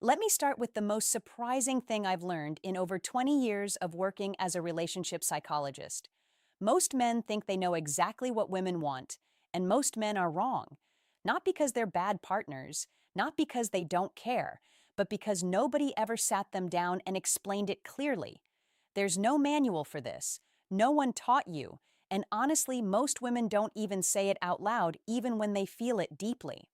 Let me start with the most surprising thing I've learned in over 20 years of working as a relationship psychologist. Most men think they know exactly what women want, and most men are wrong. Not because they're bad partners, not because they don't care, but because nobody ever sat them down and explained it clearly. There's no manual for this. No one taught you, and honestly, most women don't even say it out loud even when they feel it deeply.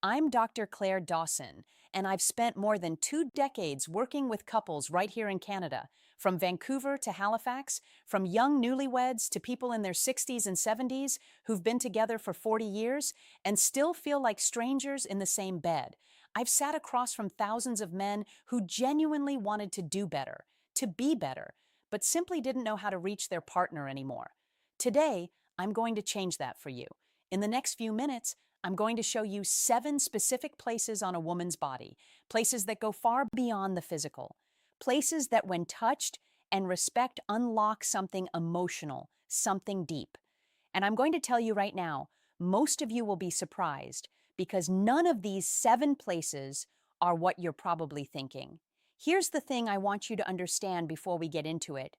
I'm Dr. Claire Dawson, and I've spent more than 2 decades working with couples right here in Canada, from Vancouver to Halifax, from young newlyweds to people in their 60s and 70s who've been together for 40 years and still feel like strangers in the same bed. I've sat across from thousands of men who genuinely wanted to do better, to be better, but simply didn't know how to reach their partner anymore. Today, I'm going to change that for you. In the next few minutes, I'm going to show you 7 specific places on a woman's body, places that go far beyond the physical, places that, when touched and respect, unlock something emotional, something deep. And I'm going to tell you right now, most of you will be surprised because none of these 7 places are what you're probably thinking. Here's the thing I want you to understand before we get into it.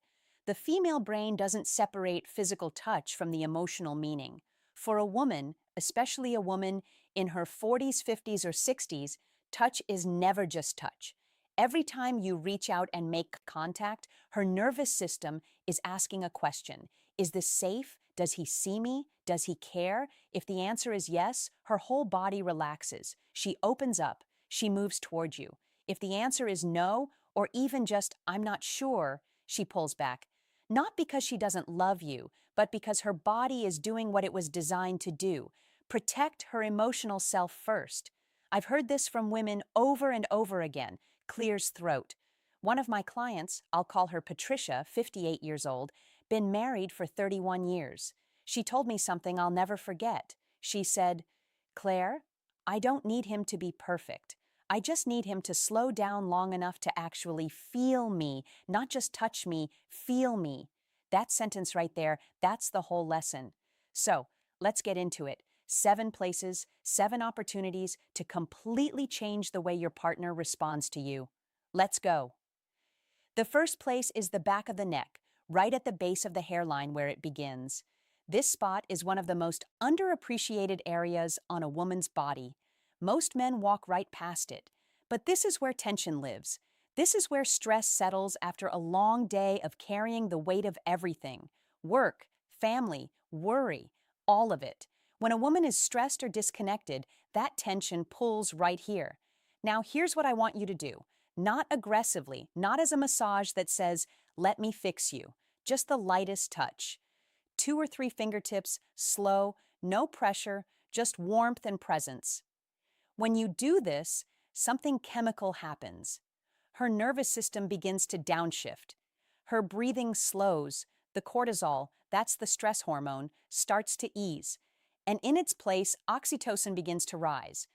The female brain doesn't separate physical touch from the emotional meaning. For a woman, especially a woman in her 40s, 50s, or 60s, touch is never just touch. Every time you reach out and make contact, her nervous system is asking a question. Is this safe? Does he see me? Does he care? If the answer is yes, her whole body relaxes. She opens up. She moves toward you. If the answer is no, or even just, I'm not sure, she pulls back. Not because she doesn't love you, but because her body is doing what it was designed to do. Protect her emotional self first. I've heard this from women over and over again. Clears throat. One of my clients, I'll call her Patricia, 58 years old, been married for 31 years. She told me something I'll never forget. She said, Claire, I don't need him to be perfect. I just need him to slow down long enough to actually feel me, not just touch me, feel me. That sentence right there, that's the whole lesson. So, let's get into it. 7 places, 7 opportunities to completely change the way your partner responds to you. Let's go. The first place is the back of the neck, right at the base of the hairline where it begins. This spot is one of the most underappreciated areas on a woman's body. Most men walk right past it, but this is where tension lives. This is where stress settles after a long day of carrying the weight of everything: work, family, worry, all of it. When a woman is stressed or disconnected, that tension pulls right here. Now, here's what I want you to do. Not aggressively, not as a massage that says, let me fix you. Just the lightest touch. 2 or 3 fingertips, slow, no pressure, just warmth and presence. When you do this, something chemical happens. Her nervous system begins to downshift. Her breathing slows. The cortisol, that's the stress hormone, starts to ease. And in its place, oxytocin begins to rise.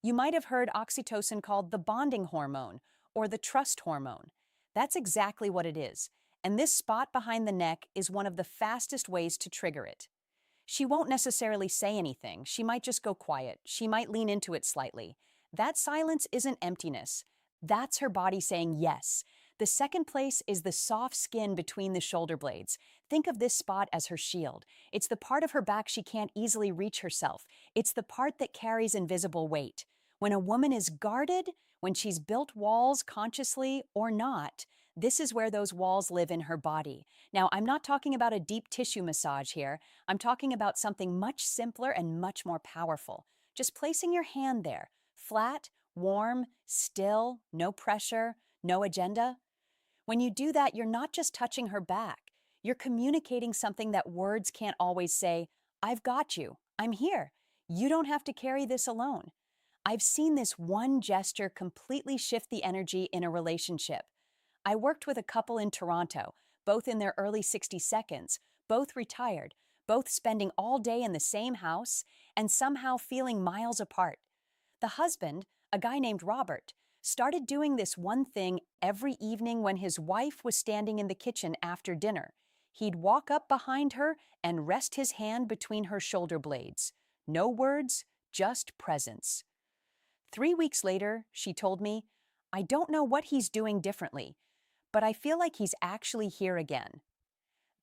You might have heard oxytocin called the bonding hormone or the trust hormone. That's exactly what it is. And this spot behind the neck is one of the fastest ways to trigger it. She won't necessarily say anything. She might just go quiet. She might lean into it slightly. That silence isn't emptiness. That's her body saying yes. The second place is the soft skin between the shoulder blades. Think of this spot as her shield. It's the part of her back she can't easily reach herself. It's the part that carries invisible weight. When a woman is guarded, when she's built walls consciously or not, this is where those walls live in her body. Now, I'm not talking about a deep tissue massage here. I'm talking about something much simpler and much more powerful. Just placing your hand there, flat, warm, still, no pressure, no agenda. When you do that, you're not just touching her back. You're communicating something that words can't always say. I've got you. I'm here. You don't have to carry this alone. I've seen this one gesture completely shift the energy in a relationship. I worked with a couple in Toronto, both in their early 60 seconds, both retired, both spending all day in the same house, and somehow feeling miles apart. The husband, a guy named Robert, started doing this one thing every evening when his wife was standing in the kitchen after dinner. He'd walk up behind her and rest his hand between her shoulder blades. No words, just presence. 3 weeks later, she told me, I don't know what he's doing differently, but I feel like he's actually here again.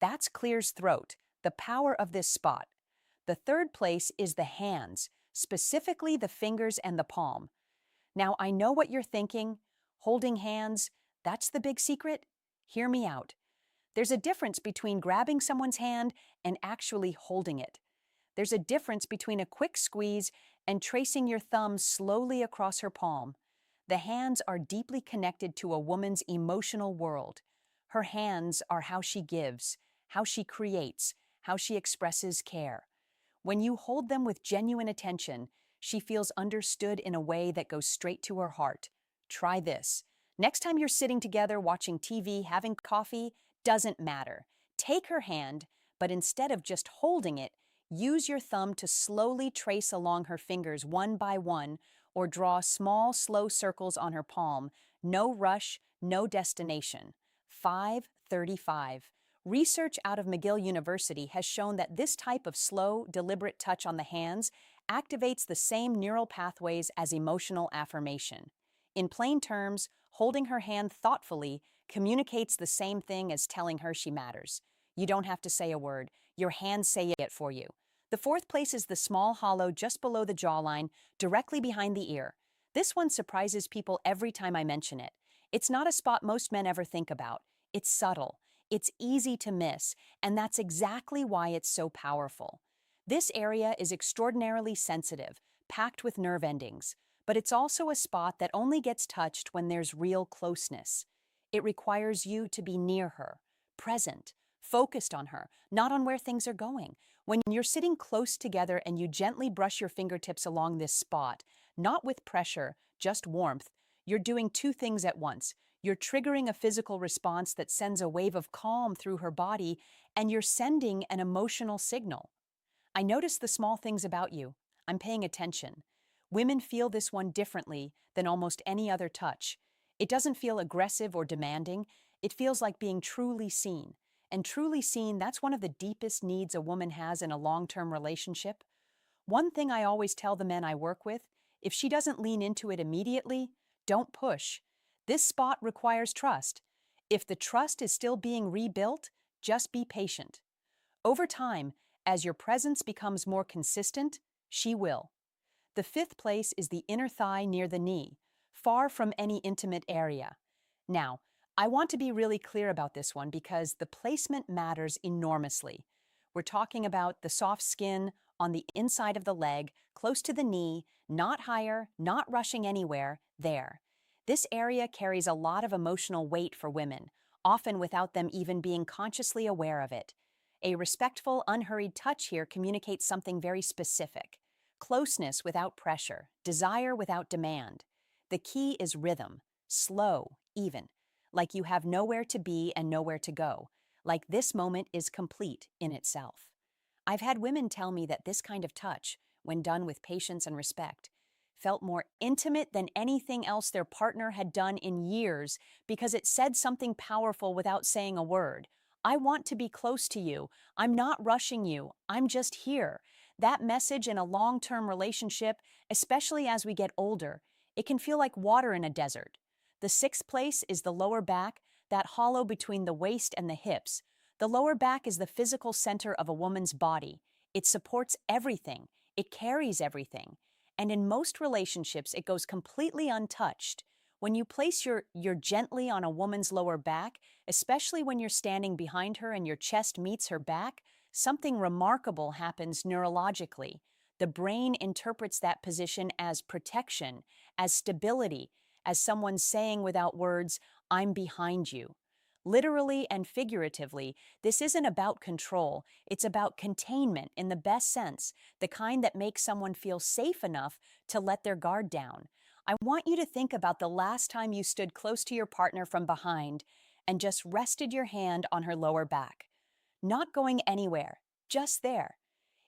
That's Clear's throat, the power of this spot. The third place is the hands, specifically the fingers and the palm. Now, I know what you're thinking. Holding hands, that's the big secret? Hear me out. There's a difference between grabbing someone's hand and actually holding it. There's a difference between a quick squeeze and tracing your thumb slowly across her palm. The hands are deeply connected to a woman's emotional world. Her hands are how she gives, how she creates, how she expresses care. When you hold them with genuine attention, she feels understood in a way that goes straight to her heart. Try this. Next time you're sitting together watching TV, having coffee, doesn't matter. Take her hand, but instead of just holding it, use your thumb to slowly trace along her fingers one by one or draw small, slow circles on her palm. No rush, no destination. 5:35. Research out of McGill University has shown that this type of slow, deliberate touch on the hands activates the same neural pathways as emotional affirmation. In plain terms, holding her hand thoughtfully communicates the same thing as telling her she matters. You don't have to say a word. Your hands say it for you. The fourth place is the small hollow just below the jawline, directly behind the ear. This one surprises people every time I mention it. It's not a spot most men ever think about. It's subtle. It's easy to miss, and that's exactly why it's so powerful. This area is extraordinarily sensitive, packed with nerve endings, but it's also a spot that only gets touched when there's real closeness. It requires you to be near her, present, focused on her, not on where things are going. When you're sitting close together and you gently brush your fingertips along this spot, not with pressure, just warmth, you're doing two things at once. You're triggering a physical response that sends a wave of calm through her body, and you're sending an emotional signal. I notice the small things about you. I'm paying attention. Women feel this one differently than almost any other touch. It doesn't feel aggressive or demanding. It feels like being truly seen. And truly seen, that's one of the deepest needs a woman has in a long-term relationship. One thing I always tell the men I work with, if she doesn't lean into it immediately, don't push. This spot requires trust. If the trust is still being rebuilt, just be patient. Over time, as your presence becomes more consistent, she will. The fifth place is the inner thigh near the knee, far from any intimate area. Now, I want to be really clear about this one because the placement matters enormously. We're talking about the soft skin on the inside of the leg, close to the knee, not higher, not rushing anywhere, there. This area carries a lot of emotional weight for women, often without them even being consciously aware of it. A respectful, unhurried touch here communicates something very specific. Closeness without pressure, desire without demand. The key is rhythm, slow, even, like you have nowhere to be and nowhere to go, like this moment is complete in itself. I've had women tell me that this kind of touch, when done with patience and respect, felt more intimate than anything else their partner had done in years because it said something powerful without saying a word. I want to be close to you. I'm not rushing you. I'm just here. That message in a long-term relationship, especially as we get older, it can feel like water in a desert. The sixth place is the lower back, that hollow between the waist and the hips. The lower back is the physical center of a woman's body. It supports everything. It carries everything. And in most relationships, it goes completely untouched. When you place your gently on a woman's lower back, especially when you're standing behind her and your chest meets her back, something remarkable happens neurologically. The brain interprets that position as protection, as stability, as someone saying without words, I'm behind you. Literally and figuratively, this isn't about control, it's about containment in the best sense, the kind that makes someone feel safe enough to let their guard down. I want you to think about the last time you stood close to your partner from behind and just rested your hand on her lower back. Not going anywhere, just there.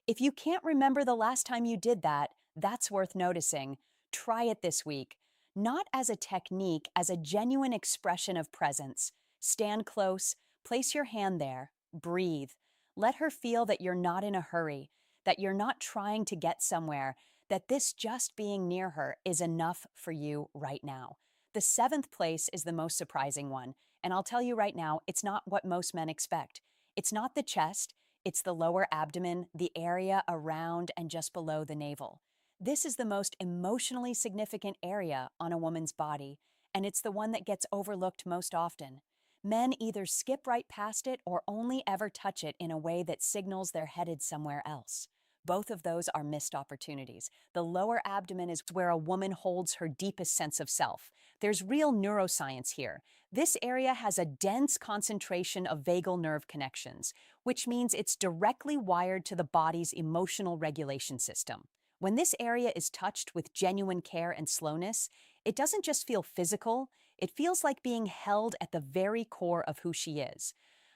If you can't remember the last time you did that, that's worth noticing. Try it this week. Not as a technique, as a genuine expression of presence. Stand close, place your hand there, breathe. Let her feel that you're not in a hurry, that you're not trying to get somewhere, that this just being near her is enough for you right now. The seventh place is the most surprising one, and I'll tell you right now, it's not what most men expect. It's not the chest, it's the lower abdomen, the area around and just below the navel. This is the most emotionally significant area on a woman's body, and it's the one that gets overlooked most often. Men either skip right past it or only ever touch it in a way that signals they're headed somewhere else. Both of those are missed opportunities. The lower abdomen is where a woman holds her deepest sense of self. There's real neuroscience here. This area has a dense concentration of vagal nerve connections, which means it's directly wired to the body's emotional regulation system. When this area is touched with genuine care and slowness, it doesn't just feel physical, it feels like being held at the very core of who she is.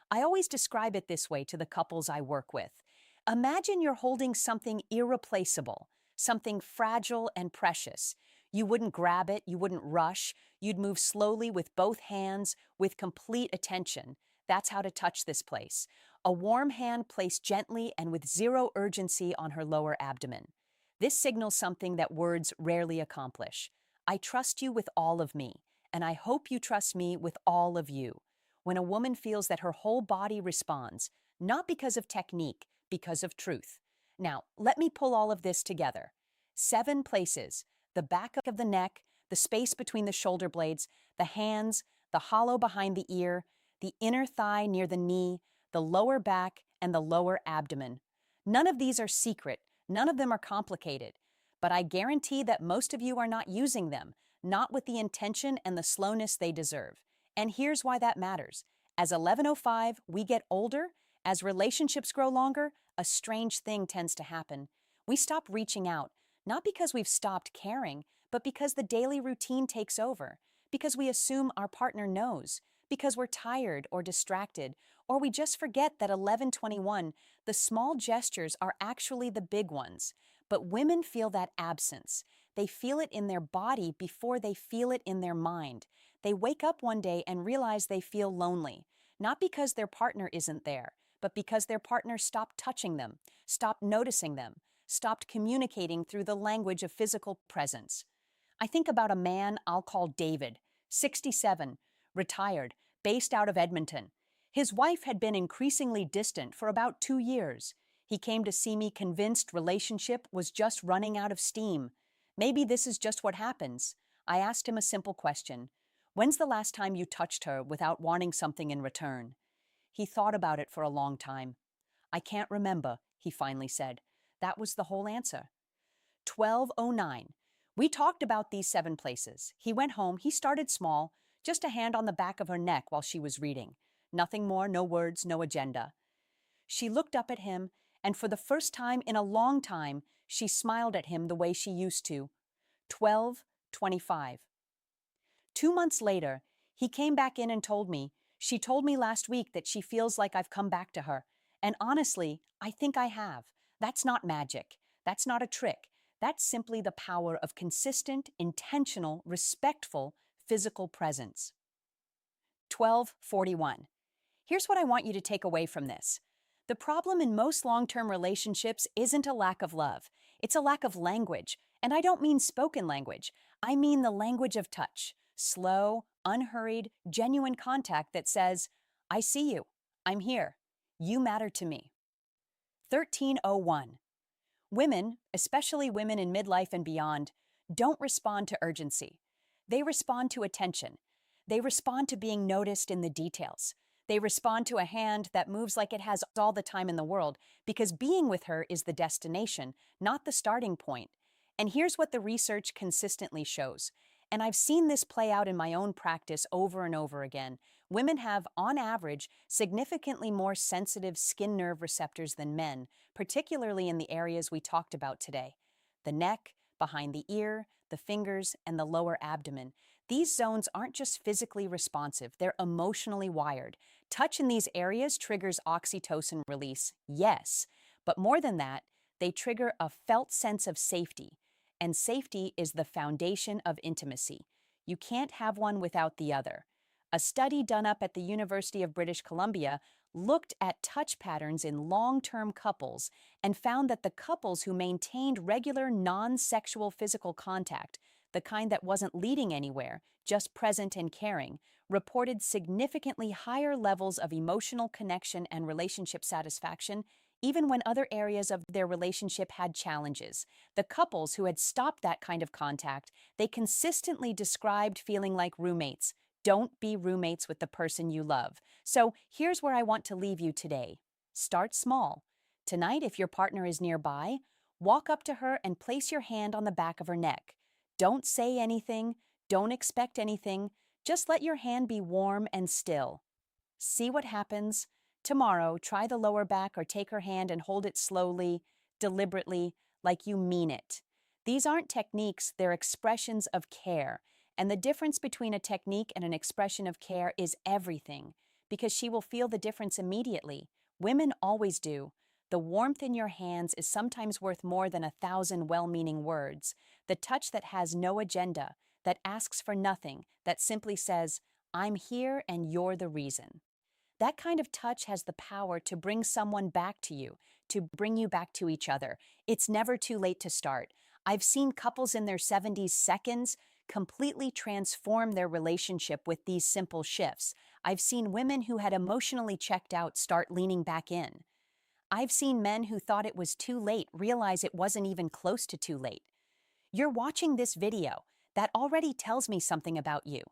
I always describe it this way to the couples I work with. Imagine you're holding something irreplaceable, something fragile and precious. You wouldn't grab it, you wouldn't rush, you'd move slowly with both hands, with complete attention. That's how to touch this place. A warm hand placed gently and with zero urgency on her lower abdomen. This signals something that words rarely accomplish. I trust you with all of me, and I hope you trust me with all of you. When a woman feels that her whole body responds, not because of technique, because of truth. Now, let me pull all of this together. 7 places: the back of the neck, the space between the shoulder blades, the hands, the hollow behind the ear, the inner thigh near the knee, the lower back, and the lower abdomen. None of these are secret, none of them are complicated, but I guarantee that most of you are not using them, not with the intention and the slowness they deserve. And here's why that matters. As 11:05, we get older. As relationships grow longer, a strange thing tends to happen. We stop reaching out, not because we've stopped caring, but because the daily routine takes over, because we assume our partner knows, because we're tired or distracted, or we just forget that 11:21, the small gestures are actually the big ones. But women feel that absence. They feel it in their body before they feel it in their mind. They wake up one day and realize they feel lonely, not because their partner isn't there, but because their partner stopped touching them, stopped noticing them, stopped communicating through the language of physical presence. I think about a man I'll call David, 67, retired, based out of Edmonton. His wife had been increasingly distant for about 2 years. He came to see me convinced relationship was just running out of steam. Maybe this is just what happens. I asked him a simple question. When's the last time you touched her without wanting something in return? He thought about it for a long time. I can't remember, he finally said. That was the whole answer. 12:09. We talked about these 7 places. He went home, he started small, just a hand on the back of her neck while she was reading. Nothing more, no words, no agenda. She looked up at him, and for the first time in a long time, she smiled at him the way she used to. 12:25. 2 months later, he came back in and told me, she told me last week that she feels like I've come back to her. And honestly, I think I have. That's not magic. That's not a trick. That's simply the power of consistent, intentional, respectful physical presence. 12:41. Here's what I want you to take away from this. The problem in most long-term relationships isn't a lack of love. It's a lack of language. And I don't mean spoken language. I mean the language of touch. Slow, unhurried, genuine contact that says, I see you. I'm here. You matter to me. 13:01. Women, especially women in midlife and beyond, don't respond to urgency. They respond to attention. They respond to being noticed in the details. They respond to a hand that moves like it has all the time in the world, because being with her is the destination, not the starting point. And here's what the research consistently shows. And I've seen this play out in my own practice over and over again. Women have, on average, significantly more sensitive skin nerve receptors than men, particularly in the areas we talked about today: the neck, behind the ear, the fingers, and the lower abdomen. These zones aren't just physically responsive, they're emotionally wired. Touch in these areas triggers oxytocin release, yes, but more than that, they trigger a felt sense of safety. And safety is the foundation of intimacy. You can't have one without the other. A study done up at the University of British Columbia looked at touch patterns in long-term couples and found that the couples who maintained regular non-sexual physical contact, the kind that wasn't leading anywhere, just present and caring, reported significantly higher levels of emotional connection and relationship satisfaction, even when other areas of their relationship had challenges. The couples who had stopped that kind of contact, they consistently described feeling like roommates. Don't be roommates with the person you love. So here's where I want to leave you today. Start small. Tonight, if your partner is nearby, walk up to her and place your hand on the back of her neck. Don't say anything, don't expect anything, just let your hand be warm and still. See what happens. Tomorrow, try the lower back or take her hand and hold it slowly, deliberately, like you mean it. These aren't techniques, they're expressions of care. And the difference between a technique and an expression of care is everything, because she will feel the difference immediately. Women always do. The warmth in your hands is sometimes worth more than 1,000 well-meaning words. The touch that has no agenda, that asks for nothing, that simply says, I'm here and you're the reason. That kind of touch has the power to bring someone back to you, to bring you back to each other. It's never too late to start. I've seen couples in their 70s seconds completely transform their relationship with these simple shifts. I've seen women who had emotionally checked out start leaning back in. I've seen men who thought it was too late realize it wasn't even close to too late. You're watching this video. That already tells me something about you.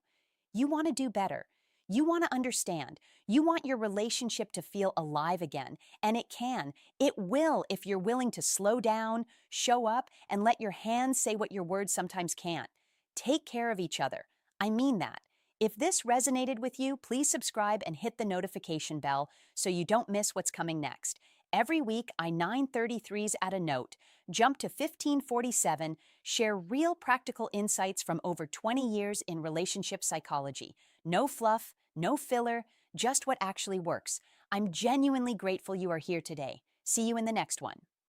You want to do better. You want to understand. You want your relationship to feel alive again. And it can. It will if you're willing to slow down, show up, and let your hands say what your words sometimes can't. Take care of each other. I mean that. If this resonated with you, please subscribe and hit the notification bell so you don't miss what's coming next. Every week, I 933s at a note, jump to 1547, share real practical insights from over 20 years in relationship psychology. No fluff, no filler, just what actually works. I'm genuinely grateful you are here today. See you in the next one.